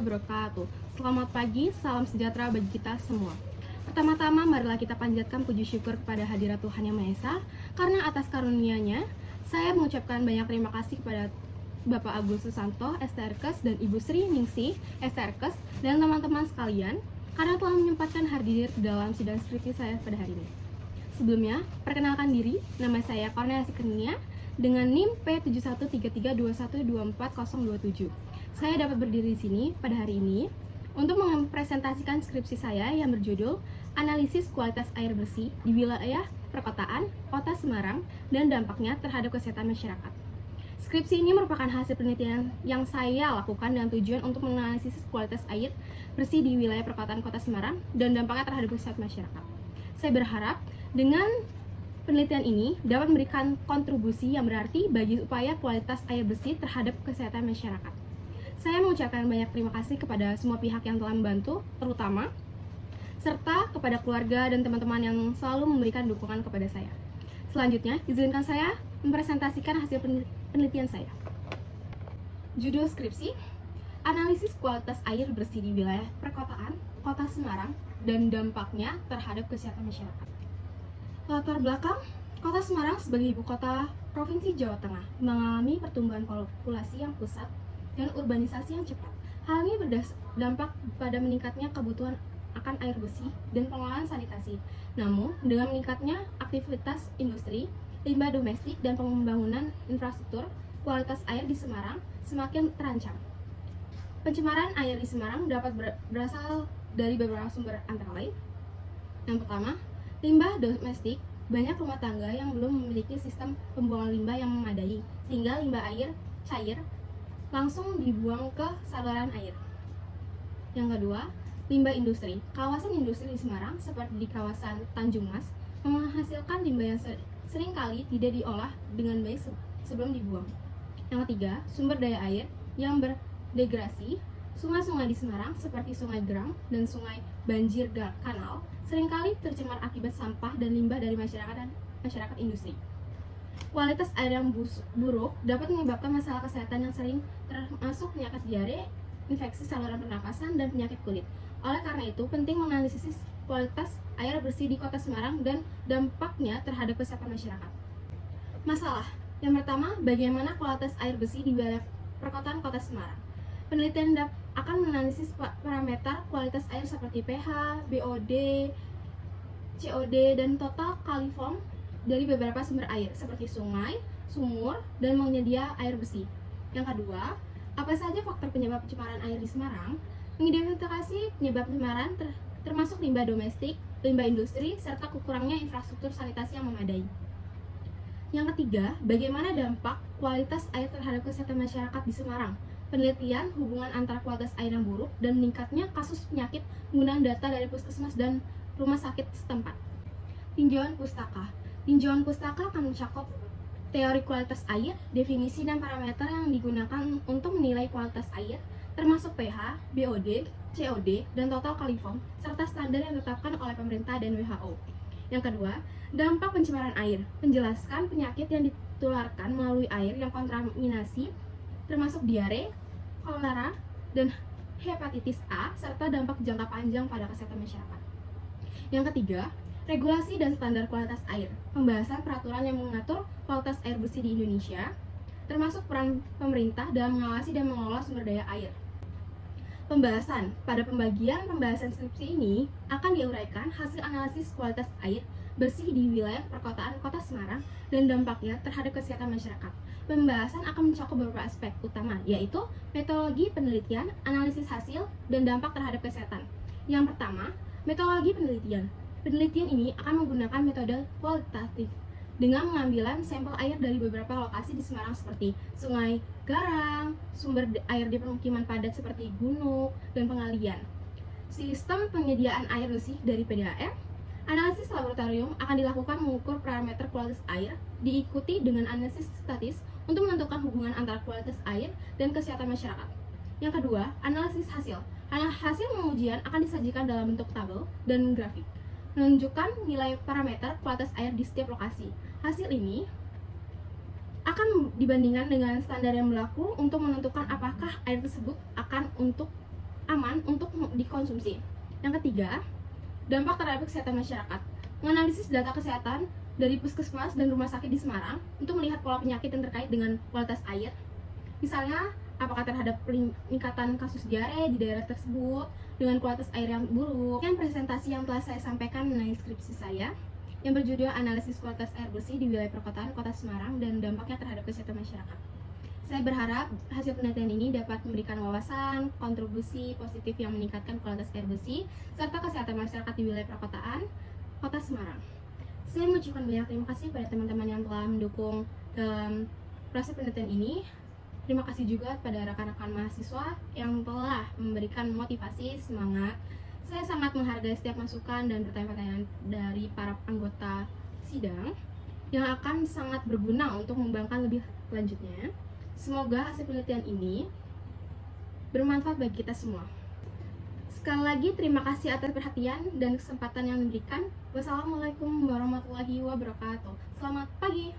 wabarakatuh. Selamat pagi, salam sejahtera bagi kita semua. Pertama-tama, marilah kita panjatkan puji syukur kepada hadirat Tuhan Yang Maha Esa, karena atas karunia-Nya, saya mengucapkan banyak terima kasih kepada Bapak Agus Susanto, STRKes, dan Ibu Sri Ningsih, STRKes, dan teman-teman sekalian, karena telah menyempatkan hadir dalam sidang skripsi saya pada hari ini. Sebelumnya, perkenalkan diri, nama saya Cornelia Sikenia, dengan NIM P713321240027. Saya dapat berdiri di sini pada hari ini untuk mempresentasikan skripsi saya yang berjudul Analisis Kualitas Air Bersih di Wilayah Perkotaan, Kota Semarang, dan Dampaknya Terhadap Kesehatan Masyarakat. Skripsi ini merupakan hasil penelitian yang saya lakukan dengan tujuan untuk menganalisis kualitas air bersih di wilayah perkotaan Kota Semarang dan dampaknya terhadap kesehatan masyarakat. Saya berharap dengan penelitian ini dapat memberikan kontribusi yang berarti bagi upaya kualitas air bersih terhadap kesehatan masyarakat. Saya mengucapkan banyak terima kasih kepada semua pihak yang telah membantu, terutama serta kepada keluarga dan teman-teman yang selalu memberikan dukungan kepada saya. Selanjutnya, izinkan saya mempresentasikan hasil penelitian saya. Judul skripsi, Analisis Kualitas Air Bersih di Wilayah Perkotaan, Kota Semarang, dan Dampaknya Terhadap Kesehatan Masyarakat. Latar belakang, Kota Semarang sebagai ibu kota Provinsi Jawa Tengah mengalami pertumbuhan populasi yang pesat dan urbanisasi yang cepat. Hal ini berdampak pada meningkatnya kebutuhan akan air bersih dan pengelolaan sanitasi. Namun, dengan meningkatnya aktivitas industri, limbah domestik, dan pembangunan infrastruktur, kualitas air di Semarang semakin terancam. Pencemaran air di Semarang dapat berasal dari beberapa sumber antara lain. Yang pertama, limbah domestik. Banyak rumah tangga yang belum memiliki sistem pembuangan limbah yang memadai, sehingga limbah air cair langsung dibuang ke saluran air. Yang kedua, limbah industri. Kawasan industri di Semarang, seperti di kawasan Tanjung Mas, menghasilkan limbah yang seringkali tidak diolah dengan baik sebelum dibuang. Yang ketiga, sumber daya air yang berdegrasi. Sungai-sungai di Semarang seperti Sungai Gerang dan Sungai Banjir Kanal seringkali tercemar akibat sampah dan limbah dari masyarakat dan masyarakat industri. Kualitas air yang buruk dapat menyebabkan masalah kesehatan yang sering termasuk penyakit diare, infeksi saluran pernapasan, dan penyakit kulit. Oleh karena itu, penting menganalisis kualitas air bersih di Kota Semarang dan dampaknya terhadap kesehatan masyarakat. Masalah yang pertama, bagaimana kualitas air bersih di wilayah perkotaan Kota Semarang? Penelitian akan menganalisis parameter kualitas air seperti pH, BOD, COD, dan total kaliform dari beberapa sumber air seperti sungai, sumur, dan penyedia air bersih. Yang kedua, apa saja faktor penyebab pencemaran air di Semarang? Mengidentifikasi penyebab pencemaran termasuk limbah domestik, limbah industri, serta kurangnya infrastruktur sanitasi yang memadai. Yang ketiga, bagaimana dampak kualitas air terhadap kesehatan masyarakat di Semarang? Penelitian hubungan antara kualitas air yang buruk dan meningkatnya kasus penyakit menggunakan data dari puskesmas dan rumah sakit setempat. Tinjauan pustaka. Tinjauan pustaka akan mencakup teori kualitas air, definisi dan parameter yang digunakan untuk menilai kualitas air, termasuk pH, BOD, COD, dan total kaliform, serta standar yang ditetapkan oleh pemerintah dan WHO. Yang kedua, dampak pencemaran air. Menjelaskan penyakit yang ditularkan melalui air yang kontaminasi, termasuk diare, kolera, dan hepatitis A, serta dampak jangka panjang pada kesehatan masyarakat. Yang ketiga, regulasi dan standar kualitas air. Pembahasan peraturan yang mengatur kualitas air bersih di Indonesia, termasuk peran pemerintah dalam mengawasi dan mengelola sumber daya air. Pembahasan. Pada pembahasan skripsi ini akan diuraikan hasil analisis kualitas air bersih di wilayah perkotaan Kota Semarang dan dampaknya terhadap kesehatan masyarakat. Pembahasan akan mencakup beberapa aspek utama, yaitu metodologi penelitian, analisis hasil, dan dampak terhadap kesehatan. Yang pertama, metodologi penelitian. Penelitian ini akan menggunakan metode kualitatif dengan pengambilan sampel air dari beberapa lokasi di Semarang seperti Sungai Garang, sumber air di permukiman padat seperti gunung, dan pengalian. Sistem penyediaan air bersih dari PDAM. Analisis laboratorium akan dilakukan mengukur parameter kualitas air, diikuti dengan analisis statis untuk menentukan hubungan antara kualitas air dan kesehatan masyarakat. Yang kedua, analisis hasil. Hasil pengujian akan disajikan dalam bentuk tabel dan grafik, menunjukkan nilai parameter kualitas air di setiap lokasi. Hasil ini akan dibandingkan dengan standar yang berlaku untuk menentukan apakah air tersebut akan untuk aman untuk dikonsumsi. Yang ketiga, dampak terhadap kesehatan masyarakat. Menganalisis data kesehatan dari puskesmas dan rumah sakit di Semarang untuk melihat pola penyakit yang terkait dengan kualitas air. Misalnya, apakah terhadap peningkatan kasus diare di daerah tersebut dengan kualitas air yang buruk. Yang presentasi yang telah saya sampaikan mengenai skripsi saya yang berjudul Analisis Kualitas Air Bersih di Wilayah Perkotaan Kota Semarang dan Dampaknya Terhadap Kesehatan Masyarakat. Saya berharap hasil penelitian ini dapat memberikan wawasan, kontribusi positif yang meningkatkan kualitas air bersih, serta kesehatan masyarakat di wilayah perkotaan Kota Semarang. Saya mengucapkan banyak terima kasih pada teman-teman yang telah mendukung dalam proses penelitian ini. Terima kasih juga pada rekan-rekan mahasiswa yang telah memberikan motivasi, semangat. Saya sangat menghargai setiap masukan dan pertanyaan-pertanyaan dari para anggota sidang yang akan sangat berguna untuk mengembangkan lebih lanjutnya. Semoga hasil penelitian ini bermanfaat bagi kita semua. Sekali lagi terima kasih atas perhatian dan kesempatan yang diberikan. Wassalamualaikum warahmatullahi wabarakatuh. Selamat pagi.